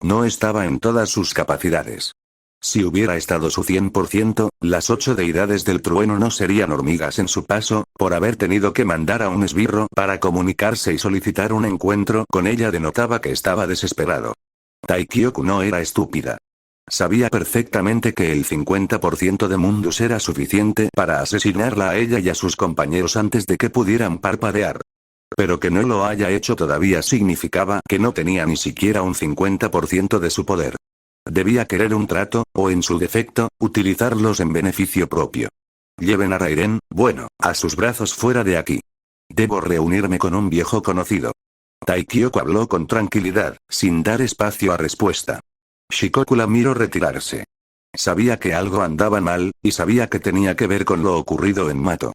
No estaba en todas sus capacidades. Si hubiera estado su 100%, las 8 deidades del trueno no serían hormigas en su paso, por haber tenido que mandar a un esbirro para comunicarse y solicitar un encuentro con ella denotaba que estaba desesperado. Taikyoku no era estúpida. Sabía perfectamente que el 50% de Mundus era suficiente para asesinarla a ella y a sus compañeros antes de que pudieran parpadear. Pero que no lo haya hecho todavía significaba que no tenía ni siquiera un 50% de su poder. Debía querer un trato, o en su defecto, utilizarlos en beneficio propio. Lleven a Raiden, bueno, a sus brazos fuera de aquí. Debo reunirme con un viejo conocido. Taikyoku habló con tranquilidad, sin dar espacio a respuesta. Shikoku la miró retirarse. Sabía que algo andaba mal, y sabía que tenía que ver con lo ocurrido en Mato.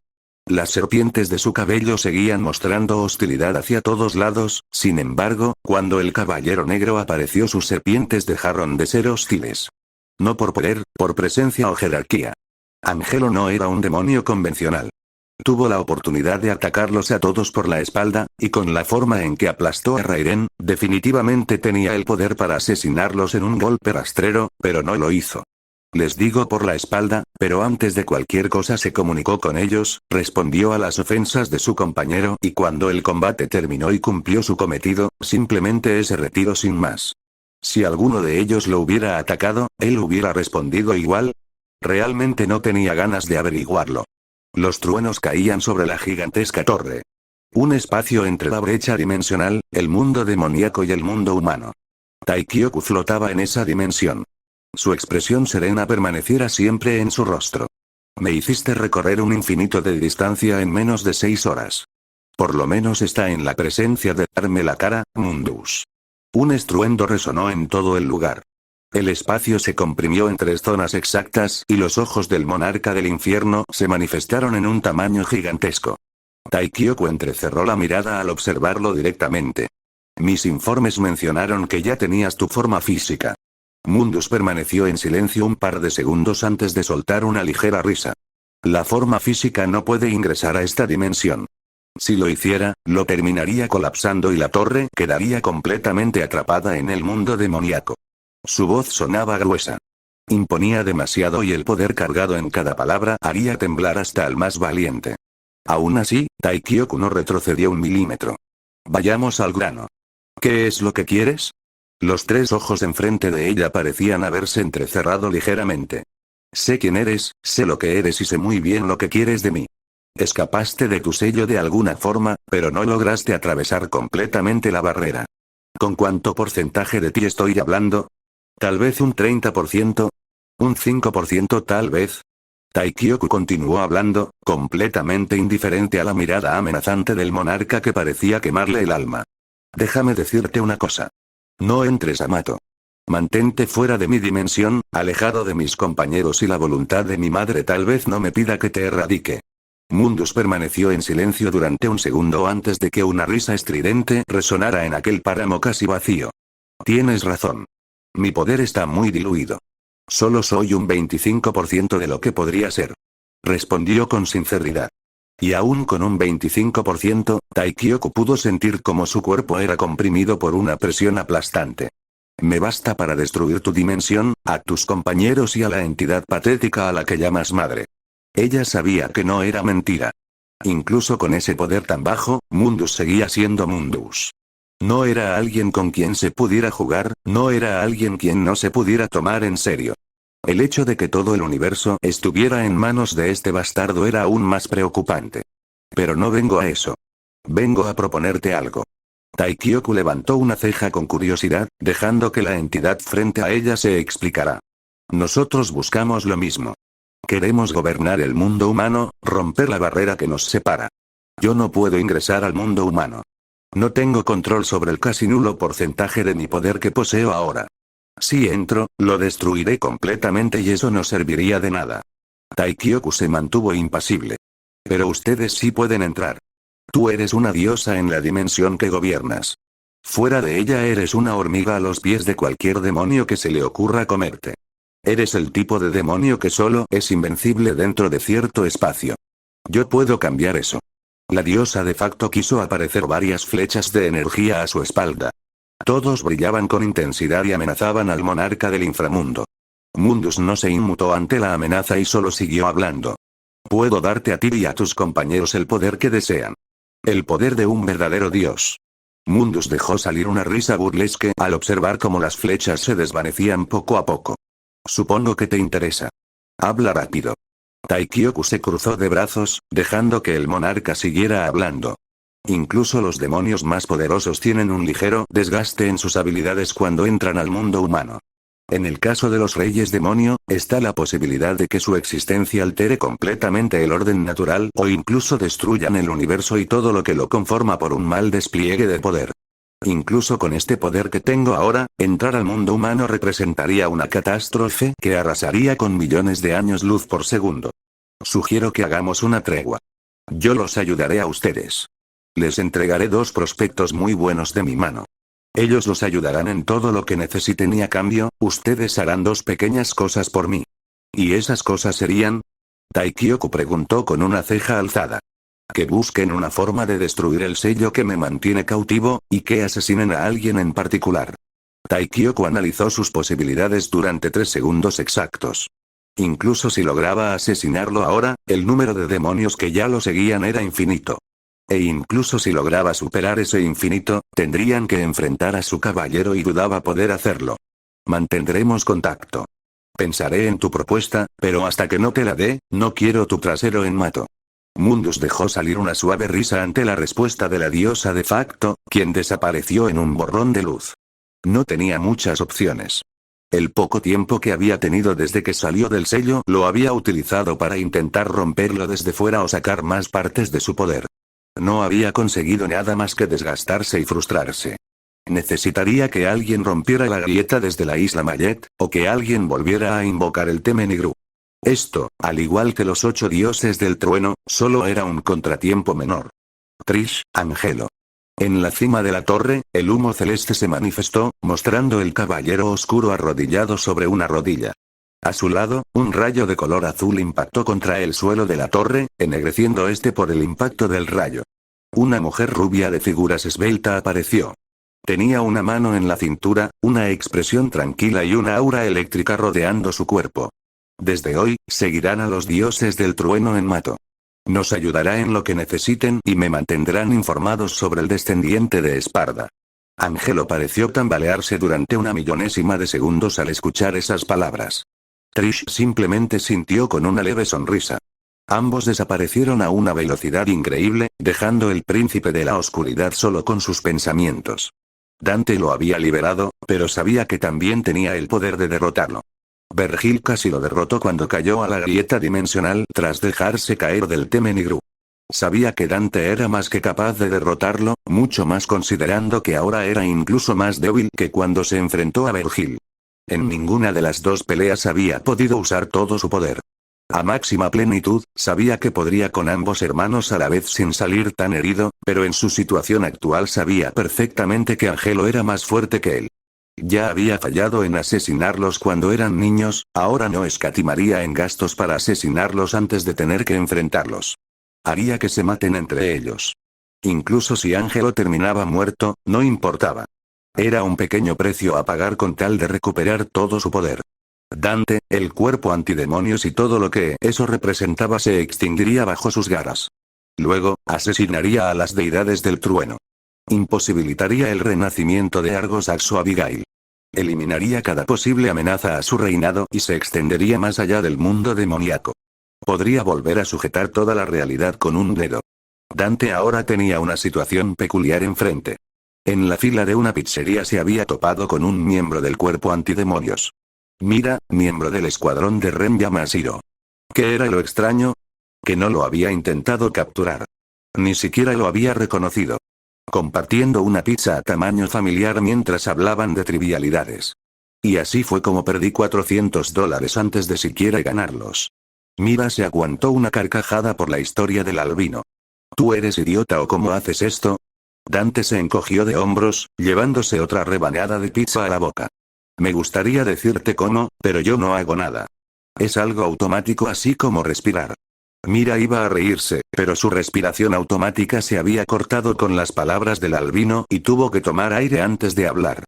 Las serpientes de su cabello seguían mostrando hostilidad hacia todos lados, sin embargo, cuando el caballero negro apareció sus serpientes dejaron de ser hostiles. No por poder, por presencia o jerarquía. Angelo no era un demonio convencional. Tuvo la oportunidad de atacarlos a todos por la espalda, y con la forma en que aplastó a Raiden, definitivamente tenía el poder para asesinarlos en un golpe rastrero, pero no lo hizo. Les digo por la espalda, pero antes de cualquier cosa se comunicó con ellos, respondió a las ofensas de su compañero y cuando el combate terminó y cumplió su cometido, simplemente se retiró sin más. Si alguno de ellos lo hubiera atacado, él hubiera respondido igual. Realmente no tenía ganas de averiguarlo. Los truenos caían sobre la gigantesca torre. Un espacio entre la brecha dimensional, el mundo demoníaco y el mundo humano. Taikyoku flotaba en esa dimensión. Su expresión serena permaneciera siempre en su rostro. Me hiciste recorrer un infinito de distancia en menos de 6 horas. Por lo menos está en la presencia de darme la cara, Mundus. Un estruendo resonó en todo el lugar. El espacio se comprimió en 3 zonas exactas y los ojos del monarca del infierno se manifestaron en un tamaño gigantesco. Taikyoku entrecerró la mirada al observarlo directamente. Mis informes mencionaron que ya tenías tu forma física. Mundus permaneció en silencio un par de segundos antes de soltar una ligera risa. La forma física no puede ingresar a esta dimensión. Si lo hiciera, lo terminaría colapsando y la torre quedaría completamente atrapada en el mundo demoníaco. Su voz sonaba gruesa. Imponía demasiado y el poder cargado en cada palabra haría temblar hasta al más valiente. Aún así, Taikyoku no retrocedió un milímetro. Vayamos al grano. ¿Qué es lo que quieres? Los 3 ojos enfrente de ella parecían haberse entrecerrado ligeramente. Sé quién eres, sé lo que eres y sé muy bien lo que quieres de mí. Escapaste de tu sello de alguna forma, pero no lograste atravesar completamente la barrera. ¿Con cuánto porcentaje de ti estoy hablando? Tal vez un 30%. Un 5% tal vez. Taikyoku continuó hablando, completamente indiferente a la mirada amenazante del monarca que parecía quemarle el alma. Déjame decirte una cosa. No entres a Mato. Mantente fuera de mi dimensión, alejado de mis compañeros y la voluntad de mi madre tal vez no me pida que te erradique. Mundus permaneció en silencio durante un segundo antes de que una risa estridente resonara en aquel páramo casi vacío. Tienes razón. Mi poder está muy diluido. Solo soy un 25% de lo que podría ser. Respondió con sinceridad. Y aún con un 25%, Taikyoku pudo sentir como su cuerpo era comprimido por una presión aplastante. Me basta para destruir tu dimensión, a tus compañeros y a la entidad patética a la que llamas madre. Ella sabía que no era mentira. Incluso con ese poder tan bajo, Mundus seguía siendo Mundus. No era alguien con quien se pudiera jugar, no era alguien quien no se pudiera tomar en serio. El hecho de que todo el universo estuviera en manos de este bastardo era aún más preocupante. Pero no vengo a eso. Vengo a proponerte algo. Taikyoku levantó una ceja con curiosidad, dejando que la entidad frente a ella se explicara. Nosotros buscamos lo mismo. Queremos gobernar el mundo humano, romper la barrera que nos separa. Yo no puedo ingresar al mundo humano. No tengo control sobre el casi nulo porcentaje de mi poder que poseo ahora. Si entro, lo destruiré completamente y eso no serviría de nada. Taikyoku se mantuvo impasible. Pero ustedes sí pueden entrar. Tú eres una diosa en la dimensión que gobiernas. Fuera de ella eres una hormiga a los pies de cualquier demonio que se le ocurra comerte. Eres el tipo de demonio que solo es invencible dentro de cierto espacio. Yo puedo cambiar eso. La diosa de facto quiso aparecer varias flechas de energía a su espalda. Todos brillaban con intensidad y amenazaban al monarca del inframundo. Mundus no se inmutó ante la amenaza y solo siguió hablando. Puedo darte a ti y a tus compañeros el poder que desean. El poder de un verdadero dios. Mundus dejó salir una risa burlesca al observar cómo las flechas se desvanecían poco a poco. Supongo que te interesa. Habla rápido. Taikyoku se cruzó de brazos, dejando que el monarca siguiera hablando. Incluso los demonios más poderosos tienen un ligero desgaste en sus habilidades cuando entran al mundo humano. En el caso de los reyes demonio, está la posibilidad de que su existencia altere completamente el orden natural o incluso destruyan el universo y todo lo que lo conforma por un mal despliegue de poder. Incluso con este poder que tengo ahora, entrar al mundo humano representaría una catástrofe que arrasaría con millones de años luz por segundo. Sugiero que hagamos una tregua. Yo los ayudaré a ustedes. Les entregaré 2 prospectos muy buenos de mi mano. Ellos los ayudarán en todo lo que necesiten y a cambio, ustedes harán 2 pequeñas cosas por mí. ¿Y esas cosas serían? Taikyoku preguntó con una ceja alzada. Que busquen una forma de destruir el sello que me mantiene cautivo, y que asesinen a alguien en particular. Taikyoku analizó sus posibilidades durante 3 segundos exactos. Incluso si lograba asesinarlo ahora, el número de demonios que ya lo seguían era infinito. E incluso si lograba superar ese infinito, tendrían que enfrentar a su caballero y dudaba poder hacerlo. Mantendremos contacto. Pensaré en tu propuesta, pero hasta que no te la dé, no quiero tu trasero en mato. Mundus dejó salir una suave risa ante la respuesta de la diosa de facto, quien desapareció en un borrón de luz. No tenía muchas opciones. El poco tiempo que había tenido desde que salió del sello lo había utilizado para intentar romperlo desde fuera o sacar más partes de su poder. No había conseguido nada más que desgastarse y frustrarse. Necesitaría que alguien rompiera la grieta desde la isla Mayet, o que alguien volviera a invocar el Temenigru. Esto, al igual que los 8 dioses del trueno, solo era un contratiempo menor. Trish, Angelo. En la cima de la torre, el humo celeste se manifestó, mostrando el caballero oscuro arrodillado sobre una rodilla. A su lado, un rayo de color azul impactó contra el suelo de la torre, ennegreciendo este por el impacto del rayo. Una mujer rubia de figuras esbelta apareció. Tenía una mano en la cintura, una expresión tranquila y una aura eléctrica rodeando su cuerpo. Desde hoy, seguirán a los dioses del trueno en Mato. Nos ayudará en lo que necesiten y me mantendrán informados sobre el descendiente de Esparda. Angelo pareció tambalearse durante una millonésima de segundos al escuchar esas palabras. Trish simplemente sintió con una leve sonrisa. Ambos desaparecieron a una velocidad increíble, dejando el príncipe de la oscuridad solo con sus pensamientos. Dante lo había liberado, pero sabía que también tenía el poder de derrotarlo. Vergil casi lo derrotó cuando cayó a la grieta dimensional tras dejarse caer del Temenigru. Sabía que Dante era más que capaz de derrotarlo, mucho más considerando que ahora era incluso más débil que cuando se enfrentó a Vergil. En ninguna de las 2 peleas había podido usar todo su poder. A máxima plenitud, sabía que podría con ambos hermanos a la vez sin salir tan herido, pero en su situación actual sabía perfectamente que Angelo era más fuerte que él. Ya había fallado en asesinarlos cuando eran niños, ahora no escatimaría en gastos para asesinarlos antes de tener que enfrentarlos. Haría que se maten entre ellos. Incluso si Angelo terminaba muerto, no importaba. Era un pequeño precio a pagar con tal de recuperar todo su poder. Dante, el cuerpo antidemonios y todo lo que eso representaba se extinguiría bajo sus garras. Luego, asesinaría a las deidades del trueno. Imposibilitaría el renacimiento de Argo Saxo Abigail. Eliminaría cada posible amenaza a su reinado y se extendería más allá del mundo demoníaco. Podría volver a sujetar toda la realidad con un dedo. Dante ahora tenía una situación peculiar enfrente. En la fila de una pizzería se había topado con un miembro del cuerpo antidemonios. Mira, miembro del escuadrón de Ren Yamashiro. ¿Qué era lo extraño? Que no lo había intentado capturar. Ni siquiera lo había reconocido. Compartiendo una pizza a tamaño familiar mientras hablaban de trivialidades. Y así fue como perdí $400 antes de siquiera ganarlos. Mira se aguantó una carcajada por la historia del albino. ¿Tú eres idiota o cómo haces esto? Dante se encogió de hombros, llevándose otra rebanada de pizza a la boca. Me gustaría decirte cómo, pero yo no hago nada. Es algo automático así como respirar. Mira iba a reírse, pero su respiración automática se había cortado con las palabras del albino y tuvo que tomar aire antes de hablar.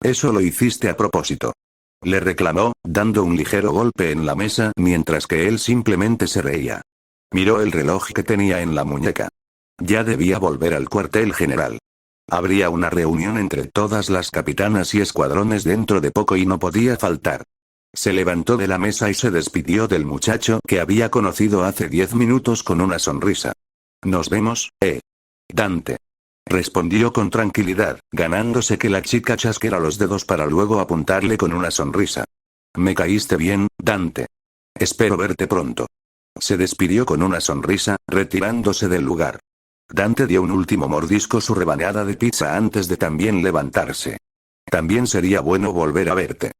Eso lo hiciste a propósito. Le reclamó, dando un ligero golpe en la mesa mientras que él simplemente se reía. Miró el reloj que tenía en la muñeca. Ya debía volver al cuartel general. Habría una reunión entre todas las capitanas y escuadrones dentro de poco y no podía faltar. Se levantó de la mesa y se despidió del muchacho que había conocido hace 10 minutos con una sonrisa. Nos vemos, Dante. Respondió con tranquilidad, ganándose que la chica chasqueara los dedos para luego apuntarle con una sonrisa. Me caíste bien, Dante. Espero verte pronto. Se despidió con una sonrisa, retirándose del lugar. Dante dio un último mordisco a su rebanada de pizza antes de también levantarse. También sería bueno volver a verte.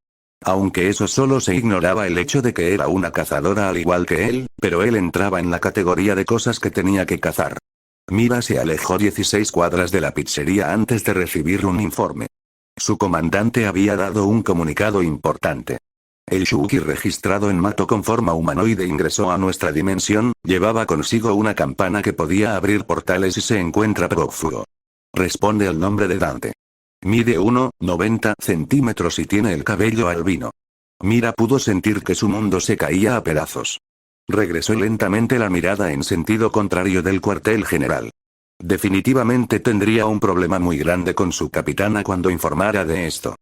Aunque eso solo se ignoraba el hecho de que era una cazadora al igual que él, pero él entraba en la categoría de cosas que tenía que cazar. Mira se alejó 16 cuadras de la pizzería antes de recibir un informe. Su comandante había dado un comunicado importante. El Shuki registrado en Mato con forma humanoide ingresó a nuestra dimensión, llevaba consigo una campana que podía abrir portales y se encuentra prófugo. Responde al nombre de Dante. Mide 1,90 centímetros y tiene el cabello albino. Mira pudo sentir que su mundo se caía a pedazos. Regresó lentamente la mirada en sentido contrario del cuartel general. Definitivamente tendría un problema muy grande con su capitana cuando informara de esto.